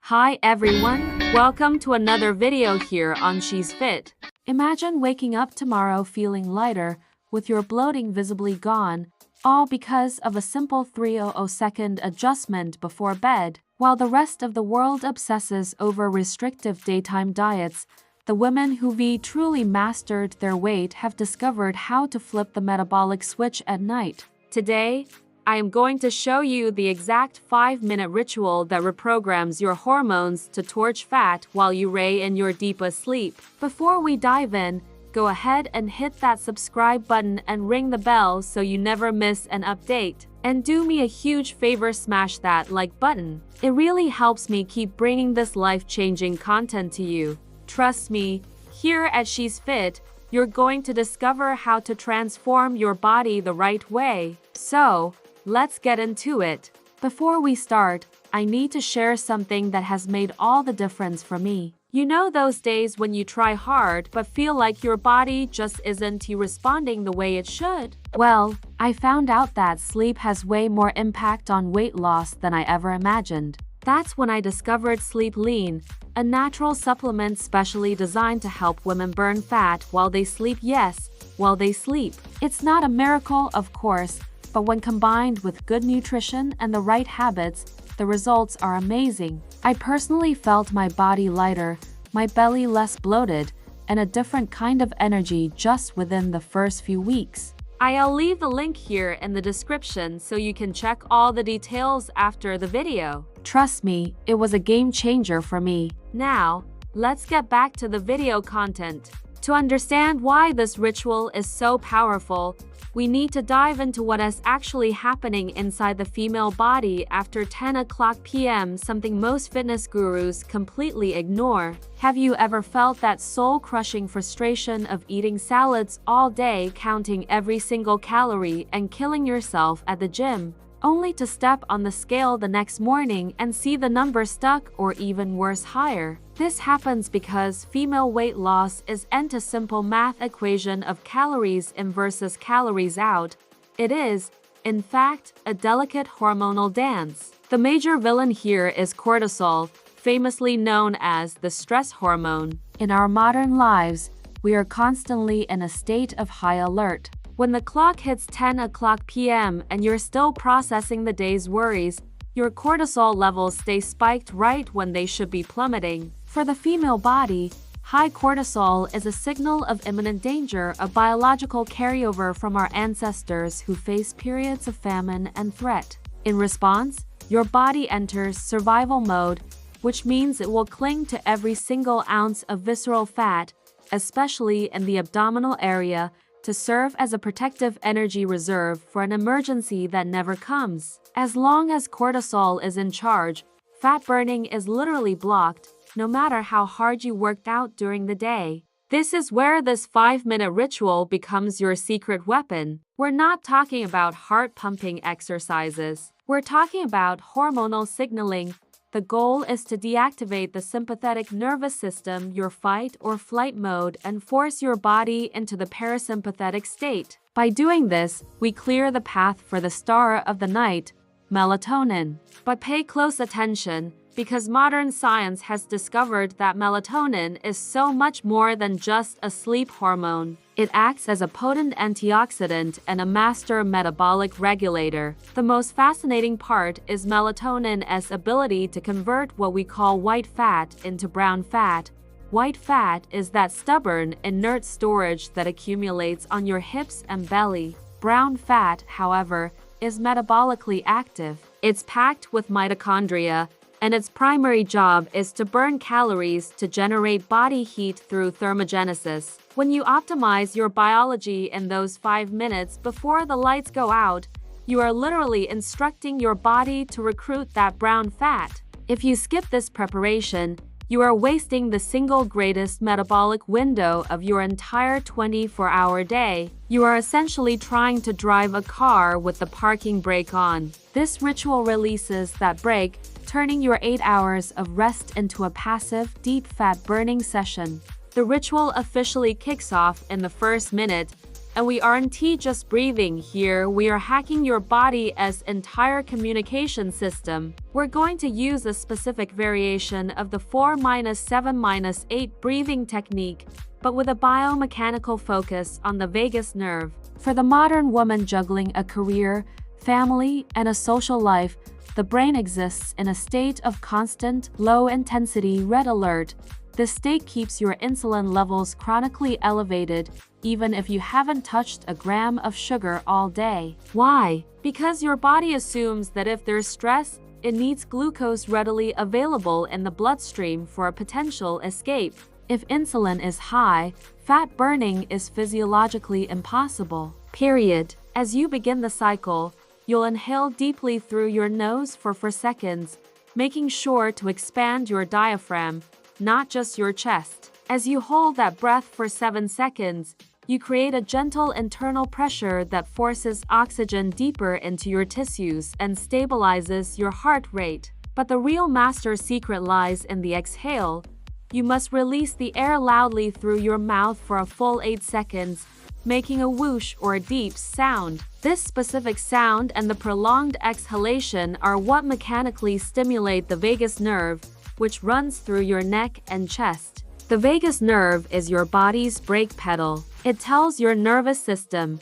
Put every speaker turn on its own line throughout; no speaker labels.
Hi everyone, welcome to another video here on She's Fit. Imagine waking up tomorrow feeling lighter, with your bloating visibly gone, all because of a simple 300-second adjustment before bed. While the rest of the world obsesses over restrictive daytime diets, the women who've truly mastered their weight have discovered how to flip the metabolic switch at night. Today, I am going to show you the exact 5-minute ritual that reprograms your hormones to torch fat while you lay in your deepest sleep. Before we dive in, go ahead and hit that subscribe button and ring the bell so you never miss an update. And do me a huge favor, smash that like button. It really helps me keep bringing this life-changing content to you. Trust me, here at She's Fit, you're going to discover how to transform your body the right way. So, let's get into it. Before we start, I need to share something that has made all the difference for me. You know those days when you try hard but feel like your body just isn't responding the way it should? Well, I found out that sleep has way more impact on weight loss than I ever imagined. That's when I discovered Sleep Lean, a natural supplement specially designed to help women burn fat while they sleep. Yes, while they sleep. It's not a miracle, of course, but when combined with good nutrition and the right habits, the results are amazing. I personally felt my body lighter, my belly less bloated, and a different kind of energy just within the first few weeks. I'll leave the link here in the description so you can check all the details after the video. Trust me, it was a game changer for me. Now, let's get back to the video content. To understand why this ritual is so powerful, we need to dive into what is actually happening inside the female body after 10 o'clock p.m., something most fitness gurus completely ignore. Have you ever felt that soul-crushing frustration of eating salads all day, counting every single calorie, and killing yourself at the gym, only to step on the scale the next morning and see the number stuck or even worse, higher? This happens because female weight loss isn't a simple math equation of calories in versus calories out. It is, in fact, a delicate hormonal dance. The major villain here is cortisol, famously known as the stress hormone. In our modern lives, we are constantly in a state of high alert. When the clock hits 10 o'clock p.m. and you're still processing the day's worries, your cortisol levels stay spiked right when they should be plummeting. For the female body, high cortisol is a signal of imminent danger, a biological carryover from our ancestors who faced periods of famine and threat. In response, your body enters survival mode, which means it will cling to every single ounce of visceral fat, especially in the abdominal area, to serve as a protective energy reserve for an emergency that never comes. As long as cortisol is in charge, fat burning is literally blocked, no matter how hard you worked out during the day. This is where this 5-minute ritual becomes your secret weapon. We're not talking about heart-pumping exercises. We're talking about hormonal signaling. The goal is to deactivate the sympathetic nervous system, your fight or flight mode, and force your body into the parasympathetic state. By doing this, we clear the path for the star of the night, melatonin. But pay close attention, because modern science has discovered that melatonin is so much more than just a sleep hormone. It acts as a potent antioxidant and a master metabolic regulator. The most fascinating part is melatonin's ability to convert what we call white fat into brown fat. White fat is that stubborn, inert storage that accumulates on your hips and belly. Brown fat, however, is metabolically active. It's packed with mitochondria, and its primary job is to burn calories to generate body heat through thermogenesis. When you optimize your biology in those 5 minutes before the lights go out, you are literally instructing your body to recruit that brown fat. If you skip this preparation, you are wasting the single greatest metabolic window of your entire 24-hour day. You are essentially trying to drive a car with the parking brake on. This ritual releases that brake, turning your 8 hours of rest into a passive, deep fat-burning session. The ritual officially kicks off in the first minute, And we aren't just breathing here, we are hacking your body as entire communication system. We're going to use a specific variation of the 4-7-8 breathing technique, but with a biomechanical focus on the vagus nerve. For the modern woman juggling a career, family, and a social life, the brain exists in a state of constant, low-intensity red alert. This state keeps your insulin levels chronically elevated, even if you haven't touched a gram of sugar all day. Why? Because your body assumes that if there's stress, it needs glucose readily available in the bloodstream for a potential escape. If insulin is high, fat burning is physiologically impossible. Period. As you begin the cycle, you'll inhale deeply through your nose for 4 seconds, making sure to expand your diaphragm, not just your chest. As you hold that breath for 7 seconds, you create a gentle internal pressure that forces oxygen deeper into your tissues and stabilizes your heart rate. But the real master secret lies in the exhale. You must release the air loudly through your mouth for a full 8 seconds, making a whoosh or a deep sound. This specific sound and the prolonged exhalation are what mechanically stimulate the vagus nerve, which runs through your neck and chest. The vagus nerve is your body's brake pedal. It tells your nervous system,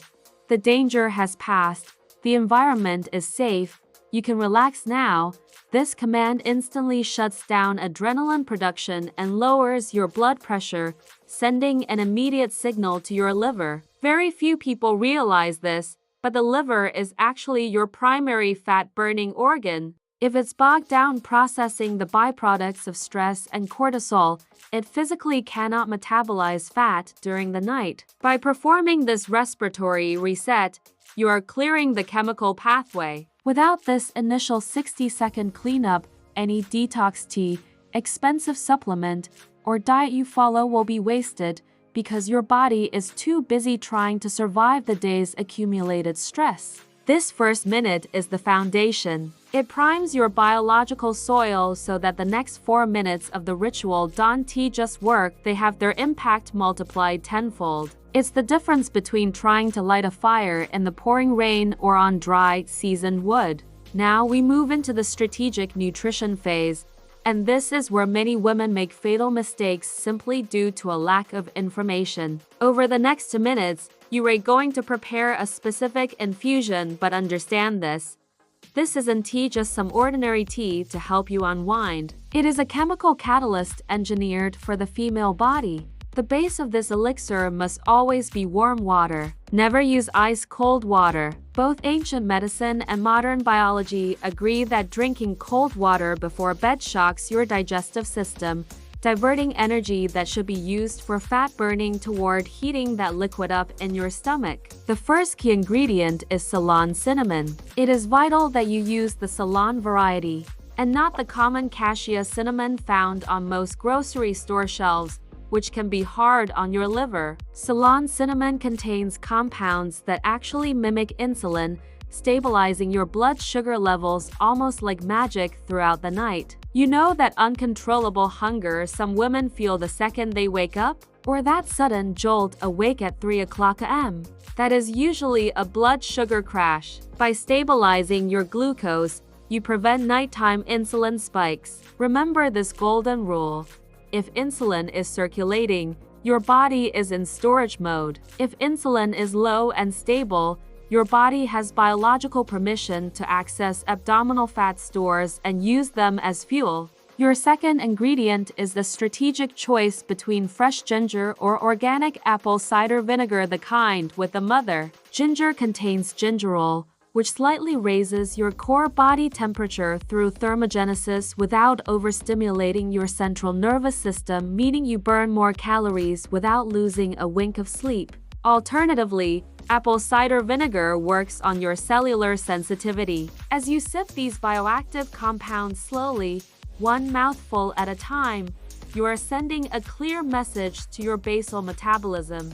the danger has passed, the environment is safe, you can relax now. This command instantly shuts down adrenaline production and lowers your blood pressure, sending an immediate signal to your liver. Very few people realize this, but the liver is actually your primary fat-burning organ. If it's bogged down processing the byproducts of stress and cortisol, it physically cannot metabolize fat during the night. By performing this respiratory reset, you are clearing the chemical pathway. Without this initial 60-second cleanup, any detox tea, expensive supplement, or diet you follow will be wasted because your body is too busy trying to survive the day's accumulated stress. This first minute is the foundation. It primes your biological soil so that the next 4 minutes of the ritual don't just work, they have their impact multiplied tenfold. It's the difference between trying to light a fire in the pouring rain or on dry, seasoned wood. Now we move into the strategic nutrition phase, and this is where many women make fatal mistakes simply due to a lack of information. Over the next 2 minutes, you are going to prepare a specific infusion, but understand this. This isn't tea, just some ordinary tea to help you unwind. It is a chemical catalyst engineered for the female body. The base of this elixir must always be warm water. Never use ice-cold water. Both ancient medicine and modern biology agree that drinking cold water before bed shocks your digestive system, diverting energy that should be used for fat burning toward heating that liquid up in your stomach. The first key ingredient is Ceylon cinnamon. It is vital that you use the Ceylon variety, and not the common cassia cinnamon found on most grocery store shelves, which can be hard on your liver. Ceylon cinnamon contains compounds that actually mimic insulin, stabilizing your blood sugar levels almost like magic throughout the night. You know that uncontrollable hunger some women feel the second they wake up? Or that sudden jolt awake at 3 o'clock a.m.? That is usually a blood sugar crash. By stabilizing your glucose, you prevent nighttime insulin spikes. Remember this golden rule. If insulin is circulating, your body is in storage mode. If insulin is low and stable, your body has biological permission to access abdominal fat stores and use them as fuel. Your second ingredient is the strategic choice between fresh ginger or organic apple cider vinegar, the kind with the mother. Ginger contains gingerol, which slightly raises your core body temperature through thermogenesis without overstimulating your central nervous system, meaning you burn more calories without losing a wink of sleep. Alternatively, apple cider vinegar works on your cellular sensitivity. As you sip these bioactive compounds slowly, one mouthful at a time, you are sending a clear message to your basal metabolism.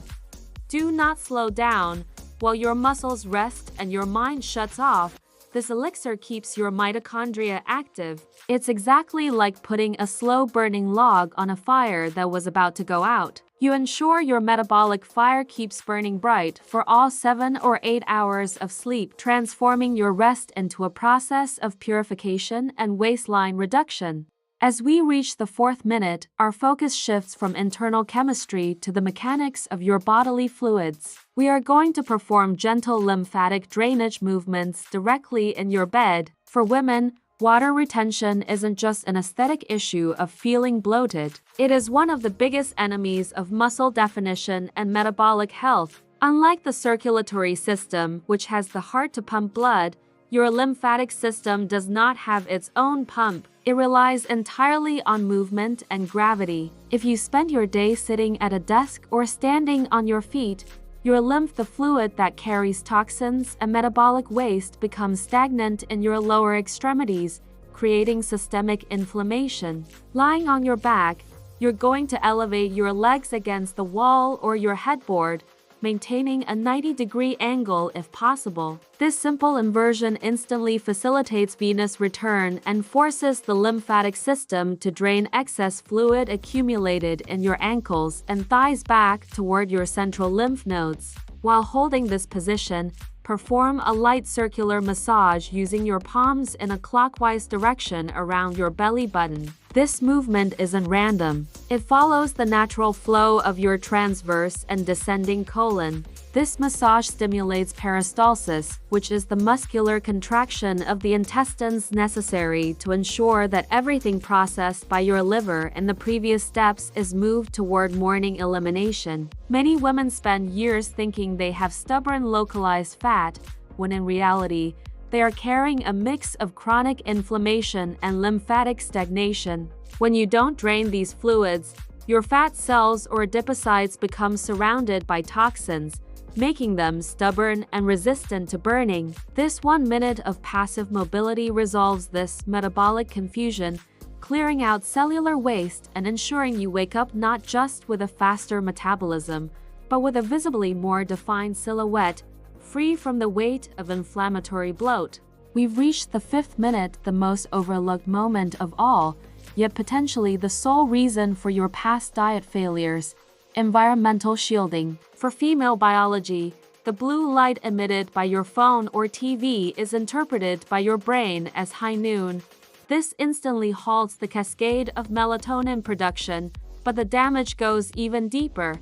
Do not slow down. While your muscles rest and your mind shuts off, this elixir keeps your mitochondria active. It's exactly like putting a slow-burning log on a fire that was about to go out. You ensure your metabolic fire keeps burning bright for all 7 or 8 hours of sleep, transforming your rest into a process of purification and waistline reduction. As we reach the 4th minute, our focus shifts from internal chemistry to the mechanics of your bodily fluids. We are going to perform gentle lymphatic drainage movements directly in your bed. For women, water retention isn't just an aesthetic issue of feeling bloated. It is one of the biggest enemies of muscle definition and metabolic health. Unlike the circulatory system, which has the heart to pump blood, your lymphatic system does not have its own pump. It relies entirely on movement and gravity. If you spend your day sitting at a desk or standing on your feet, your lymph, the fluid that carries toxins and metabolic waste, becomes stagnant in your lower extremities, creating systemic inflammation. Lying on your back, you're going to elevate your legs against the wall or your headboard, maintaining a 90-degree angle if possible. This simple inversion instantly facilitates venous return and forces the lymphatic system to drain excess fluid accumulated in your ankles and thighs back toward your central lymph nodes. While holding this position, perform a light circular massage using your palms in a clockwise direction around your belly button. This movement isn't random. It follows the natural flow of your transverse and descending colon. This massage stimulates peristalsis, which is the muscular contraction of the intestines necessary to ensure that everything processed by your liver in the previous steps is moved toward morning elimination. Many women spend years thinking they have stubborn localized fat, when in reality, they are carrying a mix of chronic inflammation and lymphatic stagnation. When you don't drain these fluids, your fat cells or adipocytes become surrounded by toxins, making them stubborn and resistant to burning. This 1 minute of passive mobility resolves this metabolic confusion, clearing out cellular waste and ensuring you wake up not just with a faster metabolism, but with a visibly more defined silhouette, free from the weight of inflammatory bloat. We've reached the 5th minute, the most overlooked moment of all, yet potentially the sole reason for your past diet failures: environmental shielding. For female biology, the blue light emitted by your phone or TV is interpreted by your brain as high noon. This instantly halts the cascade of melatonin production, but the damage goes even deeper.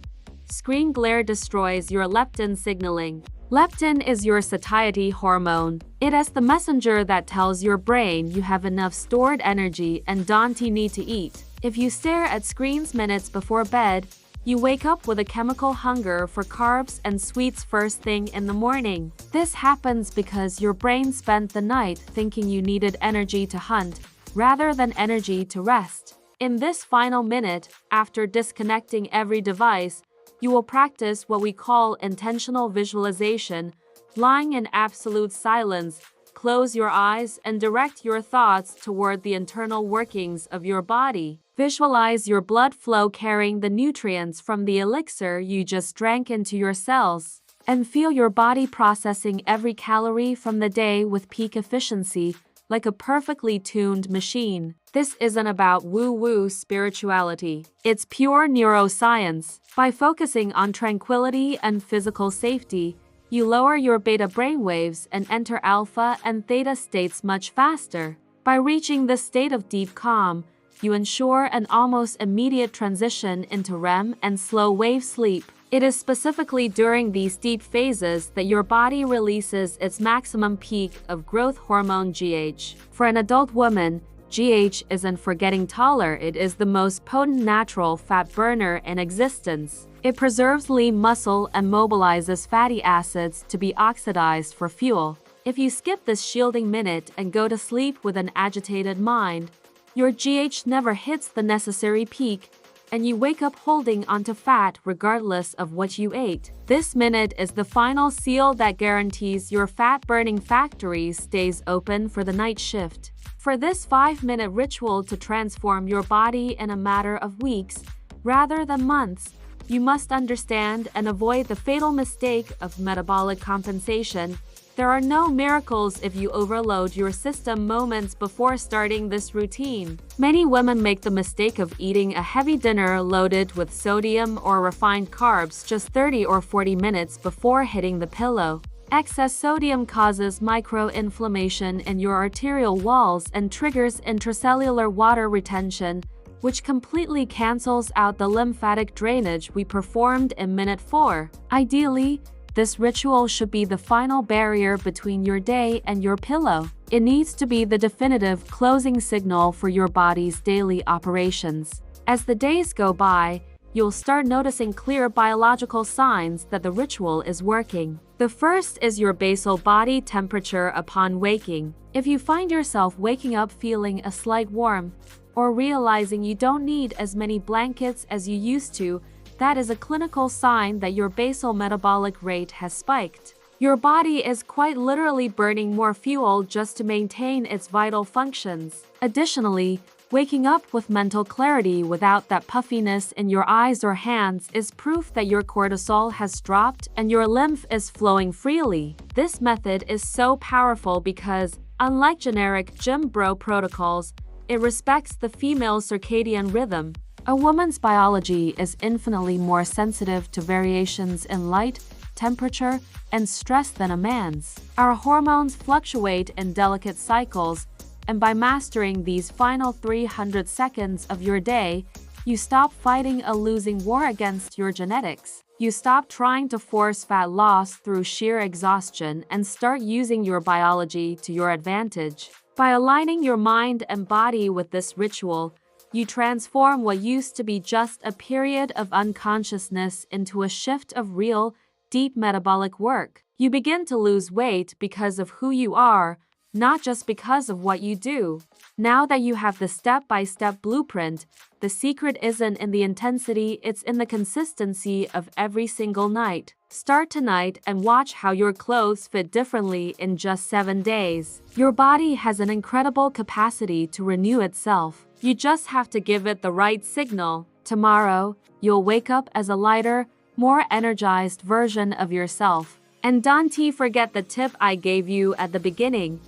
Screen glare destroys your leptin signaling. Leptin is your satiety hormone. It is the messenger that tells your brain you have enough stored energy and don't need to eat. If you stare at screens minutes before bed, you wake up with a chemical hunger for carbs and sweets first thing in the morning. This happens because your brain spent the night thinking you needed energy to hunt, rather than energy to rest. In this final minute, after disconnecting every device, you will practice what we call intentional visualization. Lying in absolute silence, close your eyes and direct your thoughts toward the internal workings of your body. Visualize your blood flow carrying the nutrients from the elixir you just drank into your cells, and feel your body processing every calorie from the day with peak efficiency, like a perfectly tuned machine. This isn't about woo-woo spirituality. It's pure neuroscience. By focusing on tranquility and physical safety, you lower your beta brainwaves and enter alpha and theta states much faster. By reaching this state of deep calm, you ensure an almost immediate transition into REM and slow-wave sleep. It is specifically during these deep phases that your body releases its maximum peak of growth hormone GH. For an adult woman, GH isn't for getting taller, it is the most potent natural fat burner in existence. It preserves lean muscle and mobilizes fatty acids to be oxidized for fuel. If you skip this shielding minute and go to sleep with an agitated mind, your GH never hits the necessary peak, and you wake up holding onto fat regardless of what you ate. This minute is the final seal that guarantees your fat-burning factory stays open for the night shift. For this 5-minute ritual to transform your body in a matter of weeks, rather than months, you must understand and avoid the fatal mistake of metabolic compensation. There are no miracles if you overload your system moments before starting this routine. Many women make the mistake of eating a heavy dinner loaded with sodium or refined carbs just 30 or 40 minutes before hitting the pillow. Excess sodium causes microinflammation in your arterial walls and triggers intracellular water retention, which completely cancels out the lymphatic drainage we performed in minute 4. Ideally, this ritual should be the final barrier between your day and your pillow. It needs to be the definitive closing signal for your body's daily operations. As the days go by, you'll start noticing clear biological signs that the ritual is working. The first is your basal body temperature upon waking. If you find yourself waking up feeling a slight warmth, or realizing you don't need as many blankets as you used to, that is a clinical sign that your basal metabolic rate has spiked. Your body is quite literally burning more fuel just to maintain its vital functions. Additionally, waking up with mental clarity without that puffiness in your eyes or hands is proof that your cortisol has dropped and your lymph is flowing freely. This method is so powerful because, unlike generic gym bro protocols, it respects the female circadian rhythm. A woman's biology is infinitely more sensitive to variations in light, temperature, and stress than a man's. Our hormones fluctuate in delicate cycles, and by mastering these final 300 seconds of your day, you stop fighting a losing war against your genetics. You stop trying to force fat loss through sheer exhaustion and start using your biology to your advantage. By aligning your mind and body with this ritual, you transform what used to be just a period of unconsciousness into a shift of real, deep metabolic work. You begin to lose weight because of who you are, not just because of what you do. Now that you have the step-by-step blueprint, the secret isn't in the intensity, it's in the consistency of every single night. Start tonight and watch how your clothes fit differently in just 7 days. Your body has an incredible capacity to renew itself. You just have to give it the right signal. Tomorrow, you'll wake up as a lighter, more energized version of yourself. And don't forget the tip I gave you at the beginning.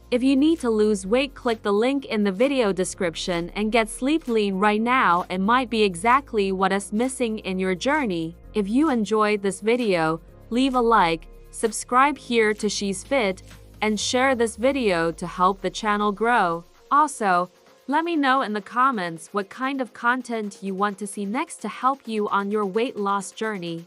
If you need to lose weight, click the link in the video description and get Sleep Lean right now. It might be exactly what is missing in your journey. If you enjoyed this video, leave a like, subscribe here to She's Fit, and share this video to help the channel grow. Also, let me know in the comments what kind of content you want to see next to help you on your weight loss journey.